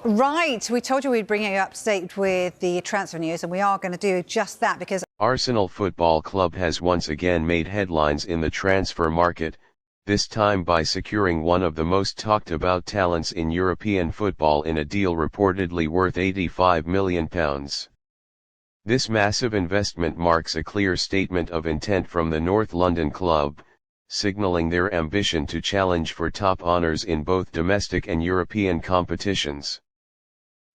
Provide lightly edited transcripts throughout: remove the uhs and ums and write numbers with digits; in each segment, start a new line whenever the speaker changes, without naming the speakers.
Right, we told you we'd bring you up to date with the transfer news, and we are going to do just that because
Arsenal Football Club has once again made headlines in the transfer market, this time by securing one of the most talked about talents in European football in a deal reportedly worth £85 million. This massive investment marks a clear statement of intent from the North London club, signalling their ambition to challenge for top honours in both domestic and European competitions.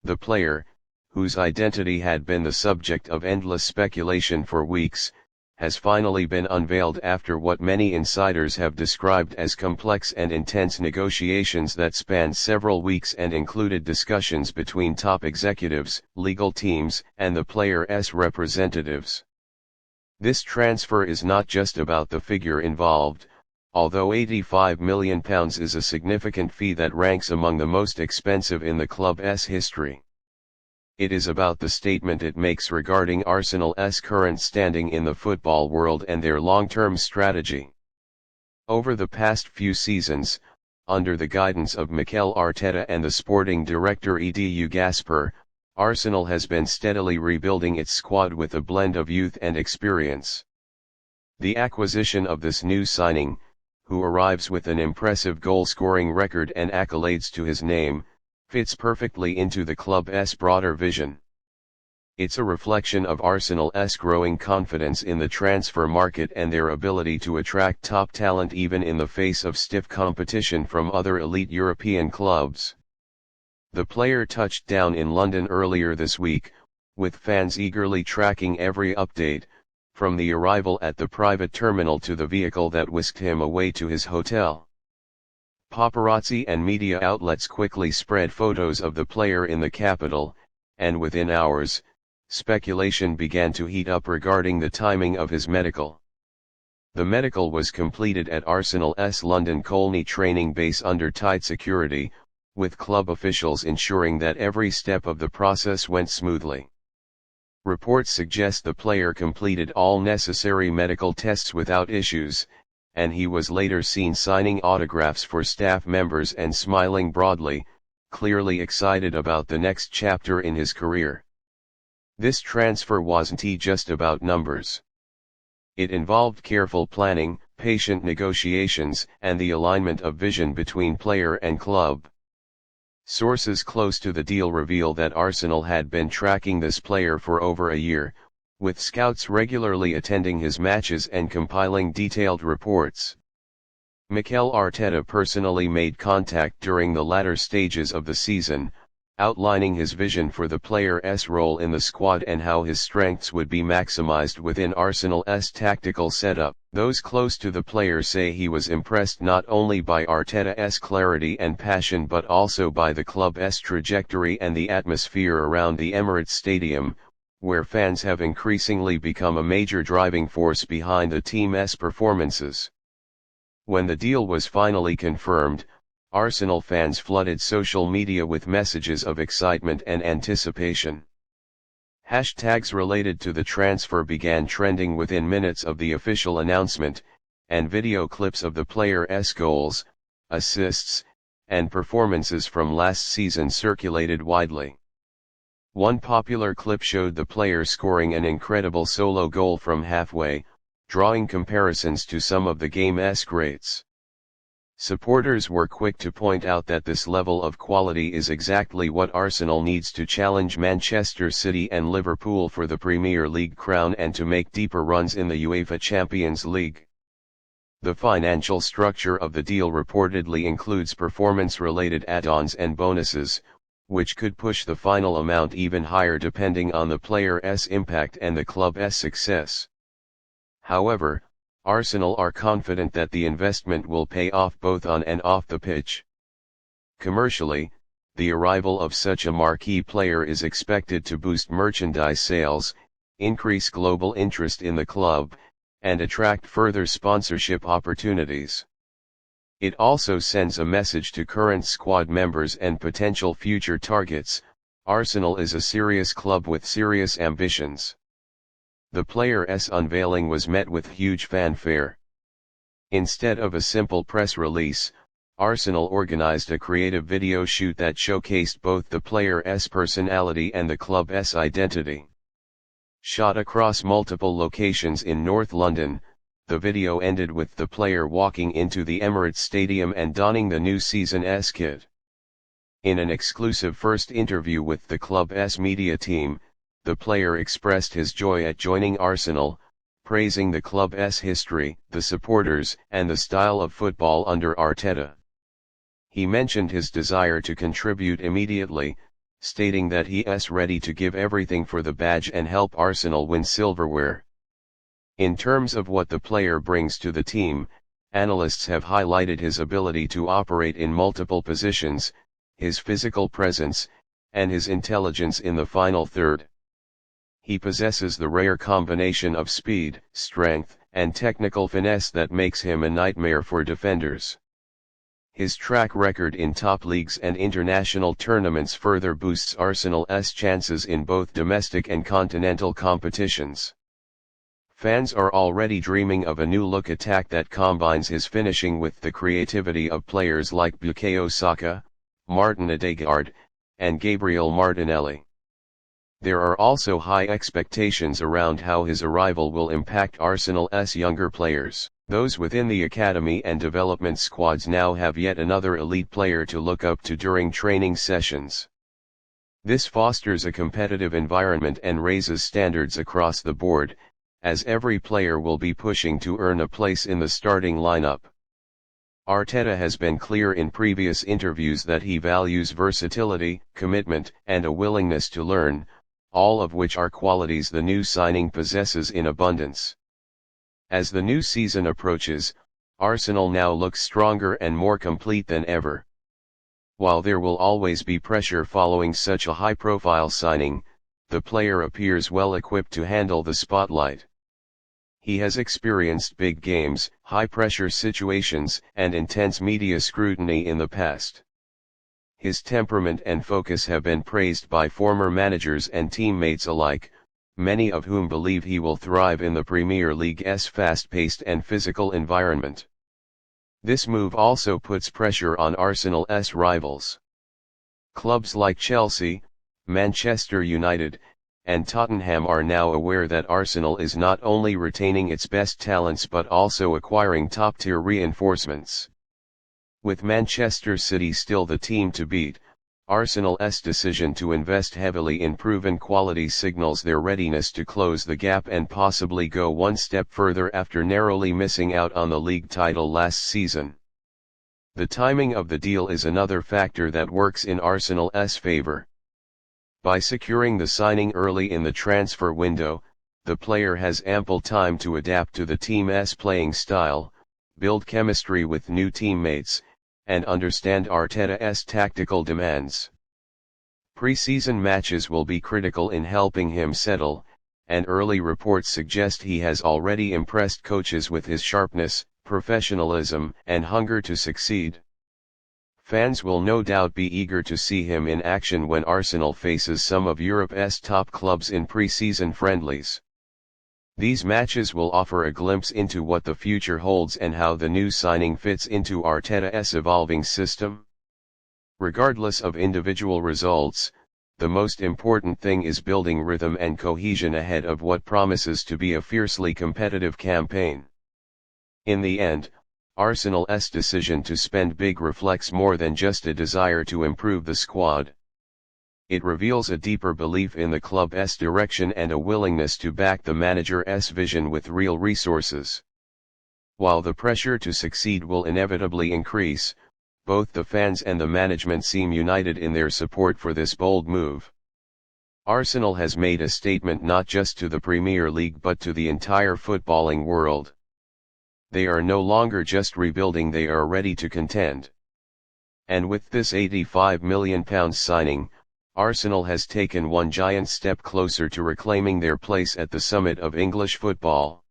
The player, whose identity had been the subject of endless speculation for weeks, has finally been unveiled after what many insiders have described as complex and intense negotiations that spanned several weeks and included discussions between top executives, legal teams, and the player's representatives. This transfer is not just about the figure involved, although £85 million is a significant fee that ranks among the most expensive in the club's history. It is about the statement it makes regarding Arsenal's current standing in the football world and their long-term strategy. Over the past few seasons, under the guidance of Mikel Arteta and the sporting director Edu Gaspar, Arsenal has been steadily rebuilding its squad with a blend of youth and experience. The acquisition of this new signing, who arrives with an impressive goal-scoring record and accolades to his name, fits perfectly into the club's broader vision. It's a reflection of Arsenal's growing confidence in the transfer market and their ability to attract top talent even in the face of stiff competition from other elite European clubs. The player touched down in London earlier this week, with fans eagerly tracking every update, from the arrival at the private terminal to the vehicle that whisked him away to his hotel. Paparazzi and media outlets quickly spread photos of the player in the capital, and within hours, speculation began to heat up regarding the timing of his medical. The medical was completed at Arsenal's London Colney training base under tight security, with club officials ensuring that every step of the process went smoothly. Reports suggest the player completed all necessary medical tests without issues, and he was later seen signing autographs for staff members and smiling broadly, clearly excited about the next chapter in his career. This transfer wasn't just about numbers. It involved careful planning, patient negotiations, and the alignment of vision between player and club. Sources close to the deal reveal that Arsenal had been tracking this player for over a year, with scouts regularly attending his matches and compiling detailed reports. Mikel Arteta personally made contact during the latter stages of the season, outlining his vision for the player's role in the squad and how his strengths would be maximized within Arsenal's tactical setup. Those close to the player say he was impressed not only by Arteta's clarity and passion but also by the club's trajectory and the atmosphere around the Emirates Stadium, where fans have increasingly become a major driving force behind the team's performances. When the deal was finally confirmed, Arsenal fans flooded social media with messages of excitement and anticipation. Hashtags related to the transfer began trending within minutes of the official announcement, and video clips of the player's goals, assists, and performances from last season circulated widely. One popular clip showed the player scoring an incredible solo goal from halfway, drawing comparisons to some of the game's greats. Supporters were quick to point out that this level of quality is exactly what Arsenal needs to challenge Manchester City and Liverpool for the Premier League crown and to make deeper runs in the UEFA Champions League. The financial structure of the deal reportedly includes performance-related add-ons and bonuses, which could push the final amount even higher depending on the player's impact and the club's success. However, Arsenal are confident that the investment will pay off both on and off the pitch. Commercially, the arrival of such a marquee player is expected to boost merchandise sales, increase global interest in the club, and attract further sponsorship opportunities. It also sends a message to current squad members and potential future targets: Arsenal is a serious club with serious ambitions. The player's unveiling was met with huge fanfare. Instead of a simple press release, Arsenal organised a creative video shoot that showcased both the player's personality and the club's identity. Shot across multiple locations in North London, the video ended with the player walking into the Emirates Stadium and donning the new season's kit. In an exclusive first interview with the club's media team, the player expressed his joy at joining Arsenal, praising the club's history, the supporters, and the style of football under Arteta. He mentioned his desire to contribute immediately, stating that he is ready to give everything for the badge and help Arsenal win silverware. In terms of what the player brings to the team, analysts have highlighted his ability to operate in multiple positions, his physical presence, and his intelligence in the final third. He possesses the rare combination of speed, strength, and technical finesse that makes him a nightmare for defenders. His track record in top leagues and international tournaments further boosts Arsenal's chances in both domestic and continental competitions. Fans are already dreaming of a new-look attack that combines his finishing with the creativity of players like Bukayo Saka, Martin Odegaard, and Gabriel Martinelli. There are also high expectations around how his arrival will impact Arsenal's younger players. Those within the academy and development squads now have yet another elite player to look up to during training sessions. This fosters a competitive environment and raises standards across the board, as every player will be pushing to earn a place in the starting lineup. Arteta has been clear in previous interviews that he values versatility, commitment, and a willingness to learn, all of which are qualities the new signing possesses in abundance. As the new season approaches, Arsenal now looks stronger and more complete than ever. While there will always be pressure following such a high-profile signing, the player appears well equipped to handle the spotlight. He has experienced big games, high-pressure situations, and intense media scrutiny in the past. His temperament and focus have been praised by former managers and teammates alike, many of whom believe he will thrive in the Premier League's fast-paced and physical environment. This move also puts pressure on Arsenal's rivals. Clubs like Chelsea, Manchester United, and Tottenham are now aware that Arsenal is not only retaining its best talents but also acquiring top-tier reinforcements. With Manchester City still the team to beat, Arsenal's decision to invest heavily in proven quality signals their readiness to close the gap and possibly go one step further after narrowly missing out on the league title last season. The timing of the deal is another factor that works in Arsenal's favor. By securing the signing early in the transfer window, the player has ample time to adapt to the team's playing style, build chemistry with new teammates, and understand Arteta's tactical demands. Preseason matches will be critical in helping him settle, and early reports suggest he has already impressed coaches with his sharpness, professionalism, and hunger to succeed. Fans will no doubt be eager to see him in action when Arsenal faces some of Europe's top clubs in preseason friendlies. These matches will offer a glimpse into what the future holds and how the new signing fits into Arteta's evolving system. Regardless of individual results, the most important thing is building rhythm and cohesion ahead of what promises to be a fiercely competitive campaign. In the end, Arsenal's decision to spend big reflects more than just a desire to improve the squad. It reveals a deeper belief in the club's direction and a willingness to back the manager's vision with real resources. While the pressure to succeed will inevitably increase, both the fans and the management seem united in their support for this bold move. Arsenal has made a statement not just to the Premier League but to the entire footballing world. They are no longer just rebuilding, they are ready to contend. And with this £85 million signing, Arsenal has taken one giant step closer to reclaiming their place at the summit of English football.